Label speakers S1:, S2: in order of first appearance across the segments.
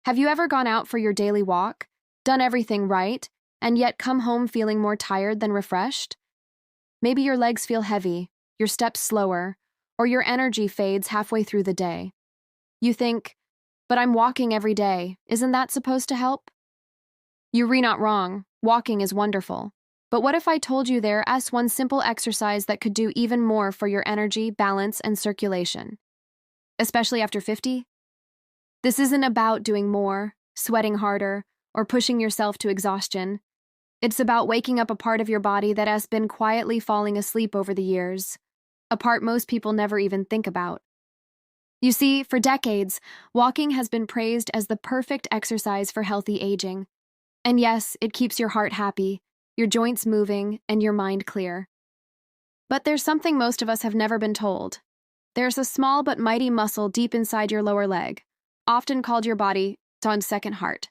S1: Have you ever gone out for your daily walk, done everything right, and yet come home feeling more tired than refreshed? Maybe your legs feel heavy, your steps slower, or your energy fades halfway through the day. You think, but I'm walking every day, isn't that supposed to help? You're not wrong, walking is wonderful. But what if I told you there's one simple exercise that could do even more for your energy, balance, and circulation? Especially after 50? This isn't about doing more, sweating harder, or pushing yourself to exhaustion. It's about waking up a part of your body that has been quietly falling asleep over the years, a part most people never even think about. You see, for decades, walking has been praised as the perfect exercise for healthy aging. And yes, it keeps your heart happy, your joints moving, and your mind clear. But there's something most of us have never been told. There's a small but mighty muscle deep inside your lower leg, often called your body's second heart.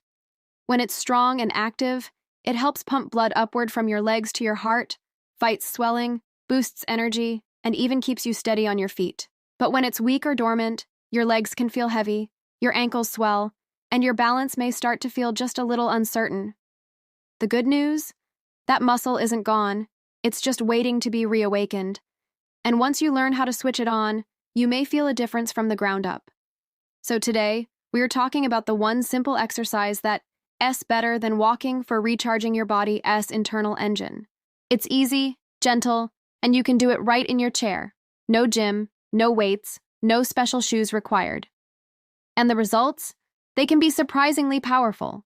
S1: When it's strong and active, it helps pump blood upward from your legs to your heart, fights swelling, boosts energy, and even keeps you steady on your feet. But when it's weak or dormant, your legs can feel heavy, your ankles swell, and your balance may start to feel just a little uncertain. The good news? That muscle isn't gone, it's just waiting to be reawakened. And once you learn how to switch it on, you may feel a difference from the ground up. So today, we are talking about the one simple exercise that's better than walking for recharging your body's internal engine. It's easy, gentle, and you can do it right in your chair. No gym, no weights, no special shoes required. And the results? They can be surprisingly powerful.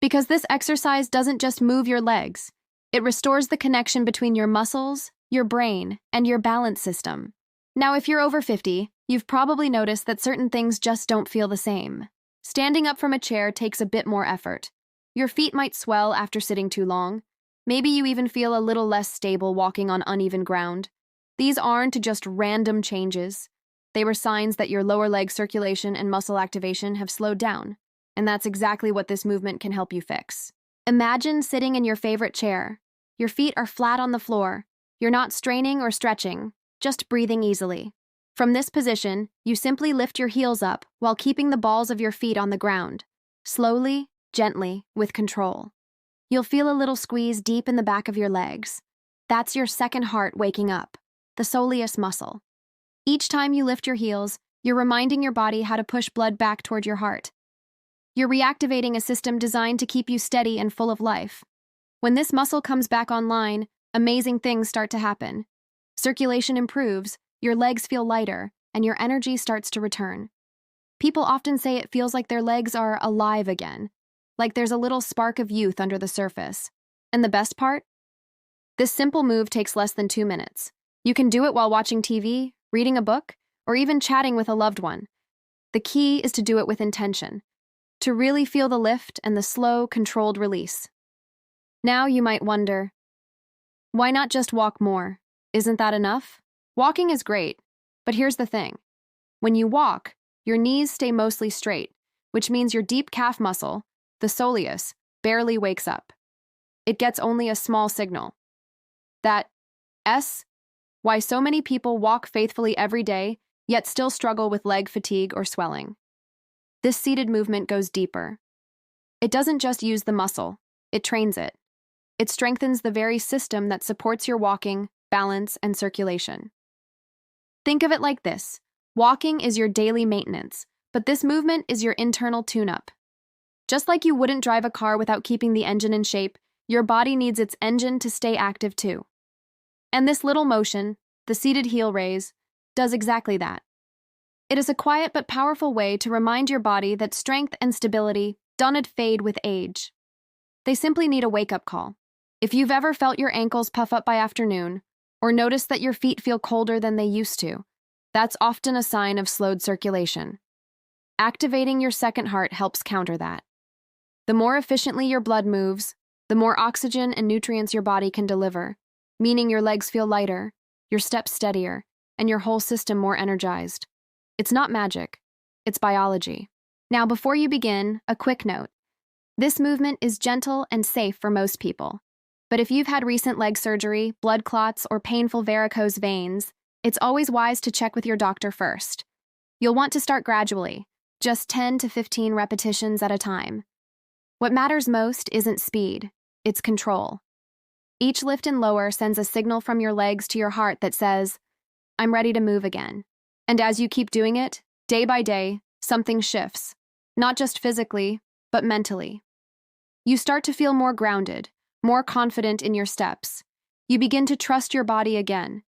S1: Because this exercise doesn't just move your legs, it restores the connection between your muscles, your brain, and your balance system. Now, if you're over 50, you've probably noticed that certain things just don't feel the same. Standing up from a chair takes a bit more effort. Your feet might swell after sitting too long. Maybe you even feel a little less stable walking on uneven ground. These aren't just random changes. They were signs that your lower leg circulation and muscle activation have slowed down. And that's exactly what this movement can help you fix. Imagine sitting in your favorite chair. Your feet are flat on the floor. You're not straining or stretching, just breathing easily. From this position, you simply lift your heels up while keeping the balls of your feet on the ground. Slowly, gently, with control. You'll feel a little squeeze deep in the back of your legs. That's your second heart waking up, the soleus muscle. Each time you lift your heels, you're reminding your body how to push blood back toward your heart. You're reactivating a system designed to keep you steady and full of life. When this muscle comes back online, amazing things start to happen. Circulation improves, your legs feel lighter, and your energy starts to return. People often say it feels like their legs are alive again, like there's a little spark of youth under the surface. And the best part? This simple move takes less than 2 minutes. You can do it while watching TV, reading a book, or even chatting with a loved one. The key is to do it with intention, to really feel the lift and the slow, controlled release. Now you might wonder, why not just walk more? Isn't that enough? Walking is great, but here's the thing. When you walk, your knees stay mostly straight, which means your deep calf muscle, the soleus, barely wakes up. It gets only a small signal. That's why so many people walk faithfully every day, yet still struggle with leg fatigue or swelling. This seated movement goes deeper. It doesn't just use the muscle, it trains it. It strengthens the very system that supports your walking, balance, and circulation. Think of it like this. Walking is your daily maintenance, but this movement is your internal tune-up. Just like you wouldn't drive a car without keeping the engine in shape, your body needs its engine to stay active too. And this little motion, the seated heel raise, does exactly that. It is a quiet but powerful way to remind your body that strength and stability don't fade with age. They simply need a wake-up call. If you've ever felt your ankles puff up by afternoon, or noticed that your feet feel colder than they used to, that's often a sign of slowed circulation. Activating your second heart helps counter that. The more efficiently your blood moves, the more oxygen and nutrients your body can deliver, meaning your legs feel lighter, your steps steadier, and your whole system more energized. It's not magic, it's biology. Now, before you begin, a quick note. This movement is gentle and safe for most people. But if you've had recent leg surgery, blood clots, or painful varicose veins, it's always wise to check with your doctor first. You'll want to start gradually, just 10 to 15 repetitions at a time. What matters most isn't speed, it's control. Each lift and lower sends a signal from your legs to your heart that says, I'm ready to move again. And as you keep doing it, day by day, something shifts, not just physically, but mentally. You start to feel more grounded, more confident in your steps. You begin to trust your body again.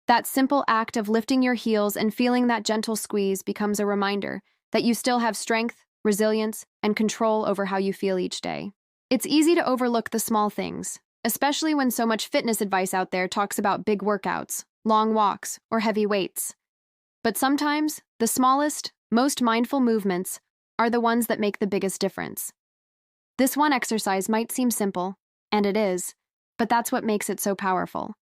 S1: That simple act of lifting your heels and feeling that gentle squeeze becomes a reminder that you still have strength, resilience, and control over how you feel each day. It's easy to overlook the small things, especially when so much fitness advice out there talks about big workouts, long walks, or heavy weights. But sometimes, the smallest, most mindful movements are the ones that make the biggest difference. This one exercise might seem simple, and it is, but that's what makes it so powerful.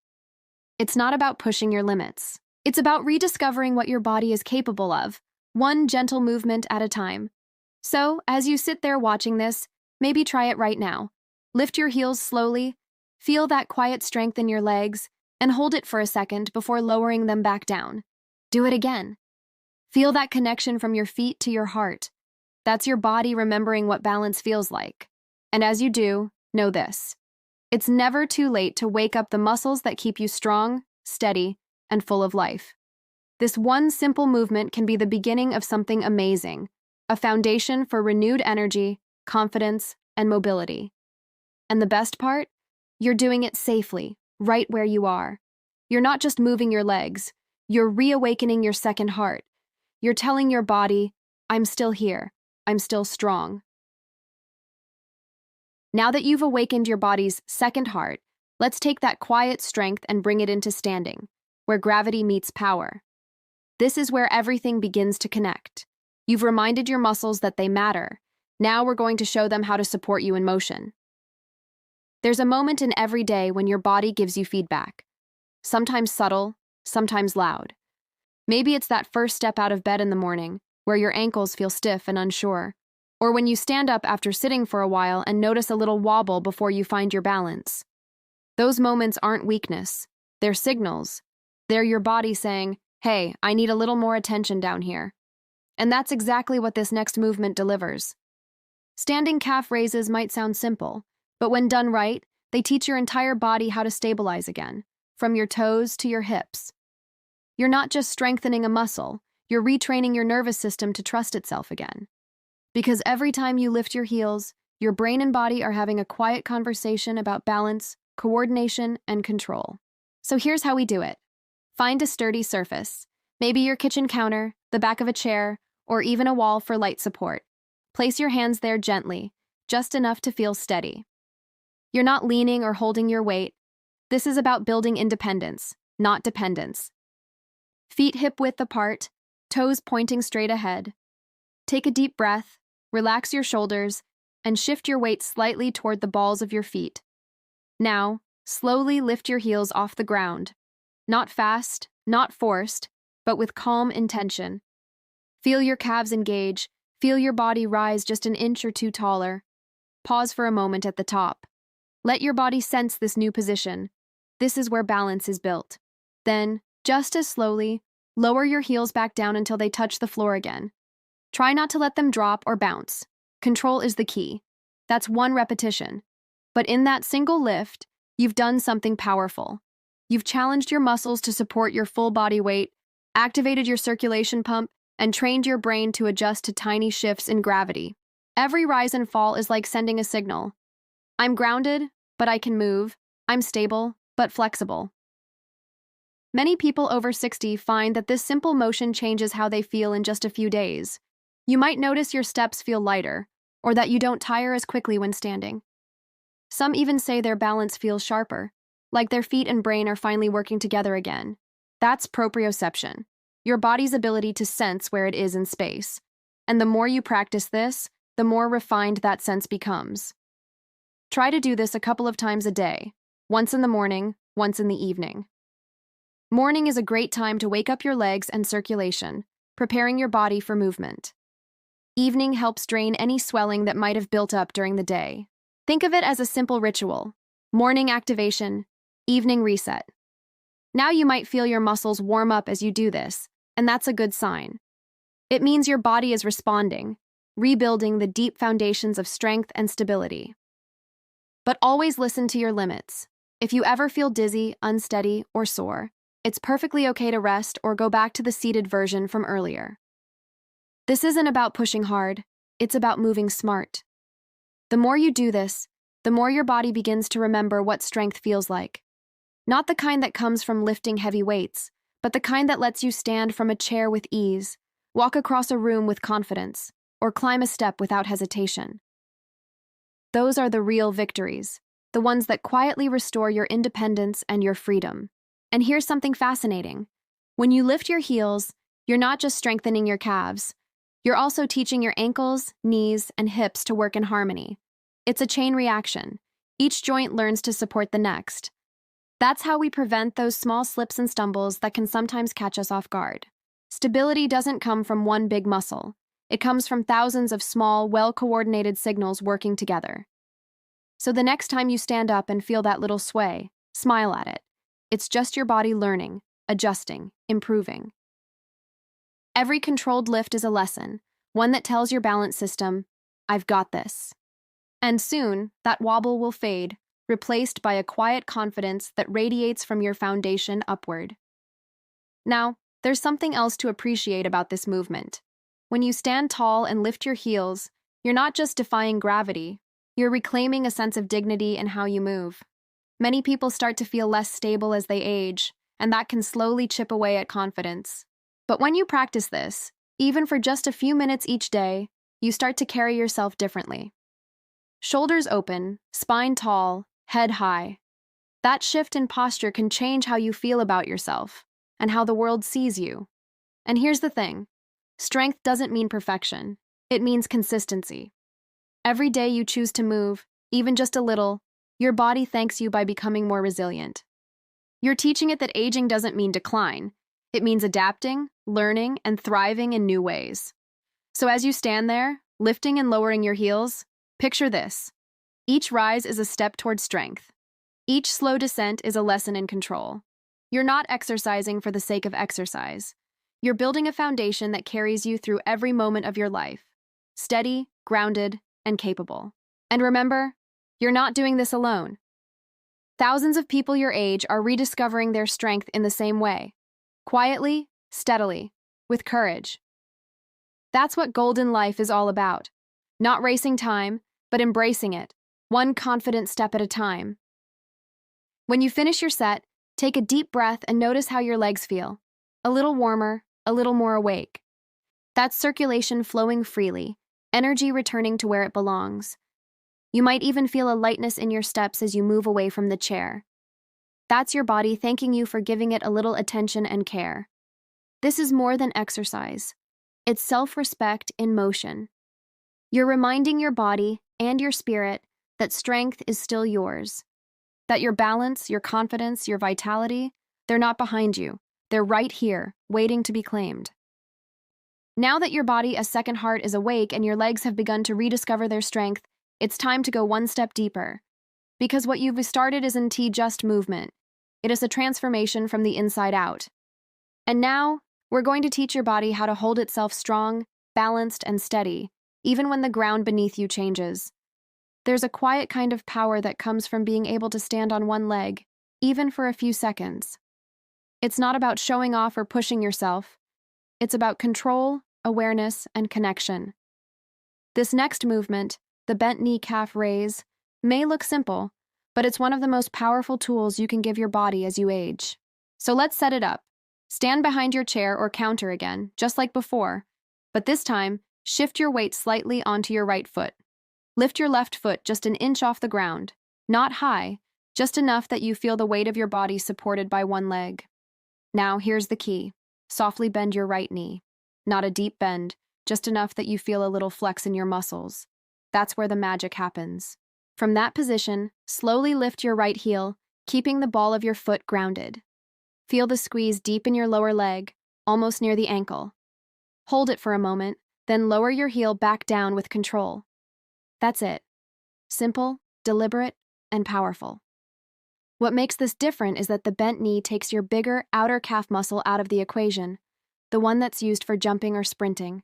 S1: It's not about pushing your limits. It's about rediscovering what your body is capable of, one gentle movement at a time. So, as you sit there watching this, maybe try it right now. Lift your heels slowly, feel that quiet strength in your legs, and hold it for a second before lowering them back down. Do it again. Feel that connection from your feet to your heart. That's your body remembering what balance feels like. And as you do, know this. It's never too late to wake up the muscles that keep you strong, steady, and full of life. This one simple movement can be the beginning of something amazing, a foundation for renewed energy, confidence, and mobility. And the best part? You're doing it safely, right where you are. You're not just moving your legs, you're reawakening your second heart. You're telling your body, I'm still here, I'm still strong. Now that you've awakened your body's second heart, let's take that quiet strength and bring it into standing, where gravity meets power. This is where everything begins to connect. You've reminded your muscles that they matter. Now we're going to show them how to support you in motion. There's a moment in every day when your body gives you feedback. Sometimes subtle, sometimes loud. Maybe it's that first step out of bed in the morning, where your ankles feel stiff and unsure. Or when you stand up after sitting for a while and notice a little wobble before you find your balance. Those moments aren't weakness. They're signals. They're your body saying, hey, I need a little more attention down here. And that's exactly what this next movement delivers. Standing calf raises might sound simple, but when done right, they teach your entire body how to stabilize again, from your toes to your hips. You're not just strengthening a muscle, you're retraining your nervous system to trust itself again. Because every time you lift your heels, your brain and body are having a quiet conversation about balance, coordination, and control. So here's how we do it. Find a sturdy surface, maybe your kitchen counter, the back of a chair, or even a wall for light support. Place your hands there gently, just enough to feel steady. You're not leaning or holding your weight. This is about building independence, not dependence. Feet hip-width apart, toes pointing straight ahead. Take a deep breath, relax your shoulders, and shift your weight slightly toward the balls of your feet. Now, slowly lift your heels off the ground. Not fast, not forced, but with calm intention. Feel your calves engage, feel your body rise just an inch or two taller. Pause for a moment at the top. Let your body sense this new position. This is where balance is built. Then, just as slowly, lower your heels back down until they touch the floor again. Try not to let them drop or bounce. Control is the key. That's one repetition. But in that single lift, you've done something powerful. You've challenged your muscles to support your full body weight, activated your circulation pump, and trained your brain to adjust to tiny shifts in gravity. Every rise and fall is like sending a signal. I'm grounded, but I can move. I'm stable, but flexible. Many people over 60 find that this simple motion changes how they feel in just a few days. You might notice your steps feel lighter, or that you don't tire as quickly when standing. Some even say their balance feels sharper, like their feet and brain are finally working together again. That's proprioception, your body's ability to sense where it is in space. And the more you practice this, the more refined that sense becomes. Try to do this a couple of times a day, once in the morning, once in the evening. Morning is a great time to wake up your legs and circulation, preparing your body for movement. Evening helps drain any swelling that might have built up during the day. Think of it as a simple ritual: morning activation, evening reset. Now you might feel your muscles warm up as you do this, and that's a good sign. It means your body is responding, rebuilding the deep foundations of strength and stability. But always listen to your limits. If you ever feel dizzy, unsteady, or sore, it's perfectly okay to rest or go back to the seated version from earlier. This isn't about pushing hard, it's about moving smart. The more you do this, the more your body begins to remember what strength feels like. Not the kind that comes from lifting heavy weights, but the kind that lets you stand from a chair with ease, walk across a room with confidence, or climb a step without hesitation. Those are the real victories, the ones that quietly restore your independence and your freedom. And here's something fascinating. When you lift your heels, you're not just strengthening your calves, you're also teaching your ankles, knees, and hips to work in harmony. It's a chain reaction. Each joint learns to support the next. That's how we prevent those small slips and stumbles that can sometimes catch us off guard. Stability doesn't come from one big muscle. It comes from thousands of small, well-coordinated signals working together. So the next time you stand up and feel that little sway, smile at it. It's just your body learning, adjusting, improving. Every controlled lift is a lesson, one that tells your balance system, I've got this. And soon, that wobble will fade, replaced by a quiet confidence that radiates from your foundation upward. Now, there's something else to appreciate about this movement. When you stand tall and lift your heels, you're not just defying gravity, you're reclaiming a sense of dignity in how you move. Many people start to feel less stable as they age, and that can slowly chip away at confidence. But when you practice this, even for just a few minutes each day, you start to carry yourself differently. Shoulders open, spine tall, head high. That shift in posture can change how you feel about yourself and how the world sees you. And here's the thing. Strength doesn't mean perfection. It means consistency. Every day you choose to move, even just a little, your body thanks you by becoming more resilient. You're teaching it that aging doesn't mean decline. It means adapting, learning, and thriving in new ways. So as you stand there, lifting and lowering your heels, picture this. Each rise is a step toward strength. Each slow descent is a lesson in control. You're not exercising for the sake of exercise. You're building a foundation that carries you through every moment of your life. Steady, grounded, and capable. And remember, you're not doing this alone. Thousands of people your age are rediscovering their strength in the same way. Quietly, steadily, with courage. That's what Golden Life is all about. Not racing time, but embracing it, one confident step at a time. When you finish your set, take a deep breath and notice how your legs feel. A little warmer, a little more awake. That's circulation flowing freely, energy returning to where it belongs. You might even feel a lightness in your steps as you move away from the chair. That's your body thanking you for giving it a little attention and care. This is more than exercise. It's self-respect in motion. You're reminding your body and your spirit that strength is still yours. That your balance, your confidence, your vitality, they're not behind you. They're right here, waiting to be claimed. Now that your body as second heart is awake and your legs have begun to rediscover their strength, it's time to go one step deeper. Because what you've started isn't just movement. It is a transformation from the inside out. And now, we're going to teach your body how to hold itself strong, balanced, and steady, even when the ground beneath you changes. There's a quiet kind of power that comes from being able to stand on one leg, even for a few seconds. It's not about showing off or pushing yourself. It's about control, awareness, and connection. This next movement, the bent knee calf raise, may look simple, but it's one of the most powerful tools you can give your body as you age. So let's set it up. Stand behind your chair or counter again, just like before, but this time, shift your weight slightly onto your right foot. Lift your left foot just an inch off the ground, not high, just enough that you feel the weight of your body supported by one leg. Now, here's the key. Softly bend your right knee. Not a deep bend, just enough that you feel a little flex in your muscles. That's where the magic happens. From that position, slowly lift your right heel, keeping the ball of your foot grounded. Feel the squeeze deep in your lower leg, almost near the ankle. Hold it for a moment, then lower your heel back down with control. That's it. Simple, deliberate, and powerful. What makes this different is that the bent knee takes your bigger outer calf muscle out of the equation. the one that's used for jumping or sprinting.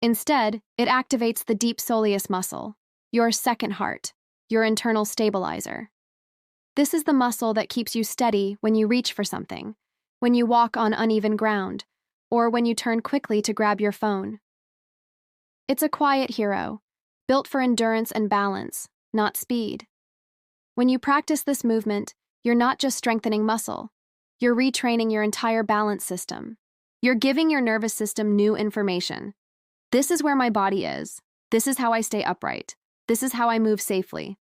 S1: Instead, it activates the deep soleus muscle, your second heart, your internal stabilizer. This is the muscle that keeps you steady when you reach for something, when you walk on uneven ground, or when you turn quickly to grab your phone. It's a quiet hero, built for endurance and balance, not speed. When you practice this movement, you're not just strengthening muscle, you're retraining your entire balance system. You're giving your nervous system new information. This is where my body is. This is how I stay upright. This is how I move safely.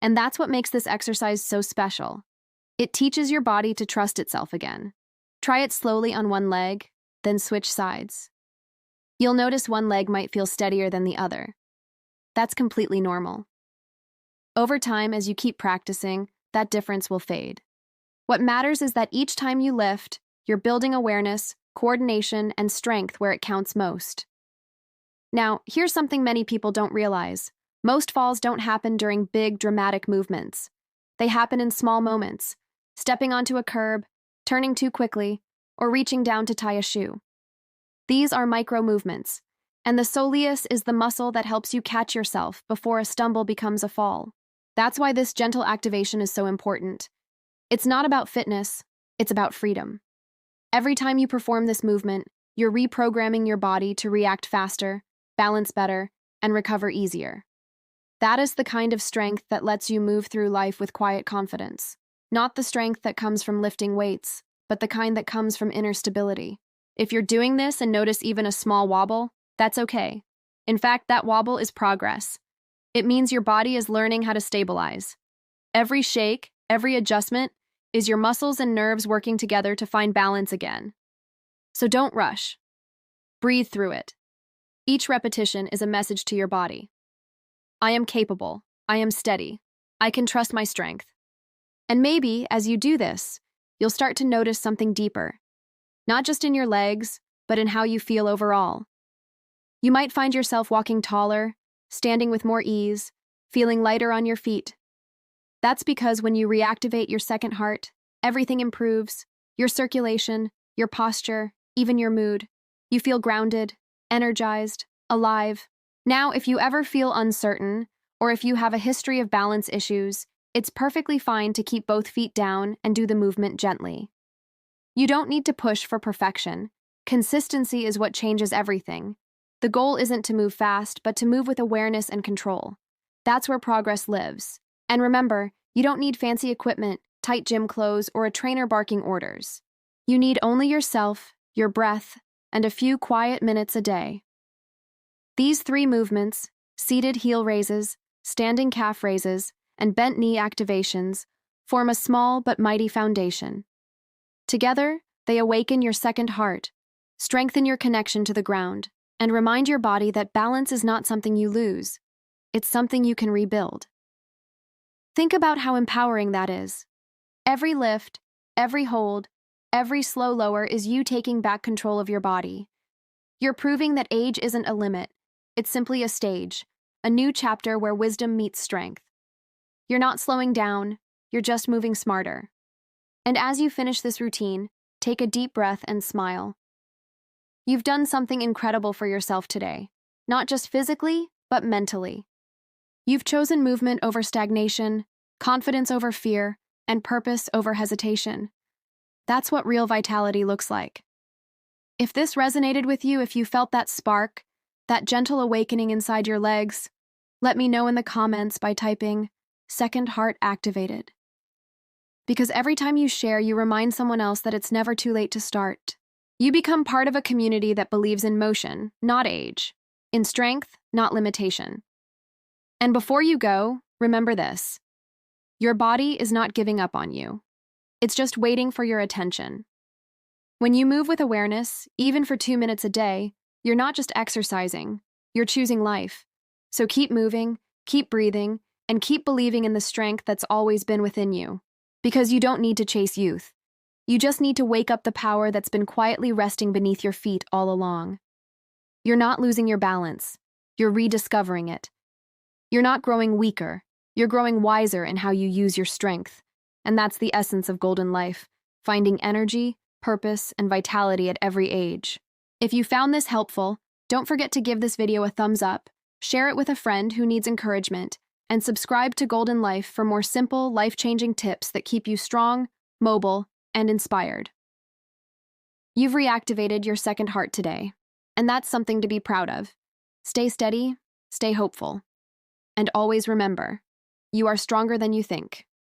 S1: And that's what makes this exercise so special. It teaches your body to trust itself again. Try it slowly on one leg, then switch sides. You'll notice one leg might feel steadier than the other. That's completely normal. Over time, as you keep practicing, that difference will fade. What matters is that each time you lift, you're building awareness, coordination, and strength where it counts most. Now, here's something many people don't realize. Most falls don't happen during big, dramatic movements. They happen in small moments, stepping onto a curb, turning too quickly, or reaching down to tie a shoe. These are micro movements, and the soleus is the muscle that helps you catch yourself before a stumble becomes a fall. That's why this gentle activation is so important. It's not about fitness, it's about freedom. Every time you perform this movement, you're reprogramming your body to react faster, balance better, and recover easier. That is the kind of strength that lets you move through life with quiet confidence. Not the strength that comes from lifting weights, but the kind that comes from inner stability. If you're doing this and notice even a small wobble, that's okay. In fact, that wobble is progress. It means your body is learning how to stabilize. Every shake, every adjustment, is your muscles and nerves working together to find balance again. So don't rush. Breathe through it. Each repetition is a message to your body. I am capable. I am steady. I can trust my strength. And maybe, as you do this, you'll start to notice something deeper. Not just in your legs, but in how you feel overall. You might find yourself walking taller, standing with more ease, feeling lighter on your feet. That's because when you reactivate your second heart, everything improves, your circulation, your posture, even your mood. You feel grounded, energized, alive. Now, if you ever feel uncertain, or if you have a history of balance issues, it's perfectly fine to keep both feet down and do the movement gently. You don't need to push for perfection. Consistency is what changes everything. The goal isn't to move fast, but to move with awareness and control. That's where progress lives. And remember, you don't need fancy equipment, tight gym clothes, or a trainer barking orders. You need only yourself, your breath, and a few quiet minutes a day. These 3 movements, seated heel raises, standing calf raises, and bent knee activations, form a small but mighty foundation. Together, they awaken your second heart, strengthen your connection to the ground, and remind your body that balance is not something you lose. It's something you can rebuild. Think about how empowering that is. Every lift, every hold, every slow lower is you taking back control of your body. You're proving that age isn't a limit. It's simply a stage, a new chapter where wisdom meets strength. You're not slowing down, you're just moving smarter. And as you finish this routine, take a deep breath and smile. You've done something incredible for yourself today, not just physically, but mentally. You've chosen movement over stagnation, confidence over fear, and purpose over hesitation. That's what real vitality looks like. If this resonated with you, if you felt that spark, that gentle awakening inside your legs, let me know in the comments by typing "Second Heart Activated." Because every time you share, you remind someone else that it's never too late to start. You become part of a community that believes in motion, not age, in strength, not limitation. And before you go, remember this. Your body is not giving up on you. It's just waiting for your attention. When you move with awareness, even for 2 minutes a day, you're not just exercising, you're choosing life. So keep moving, keep breathing, and keep believing in the strength that's always been within you. Because you don't need to chase youth. You just need to wake up the power that's been quietly resting beneath your feet all along. You're not losing your balance. You're rediscovering it. You're not growing weaker. You're growing wiser in how you use your strength. And that's the essence of Golden Life, finding energy, purpose, and vitality at every age. If you found this helpful, don't forget to give this video a thumbs up, share it with a friend who needs encouragement, and subscribe to Golden Life for more simple, life-changing tips that keep you strong, mobile, and inspired. You've reactivated your second heart today, and that's something to be proud of. Stay steady, stay hopeful, and always remember, you are stronger than you think.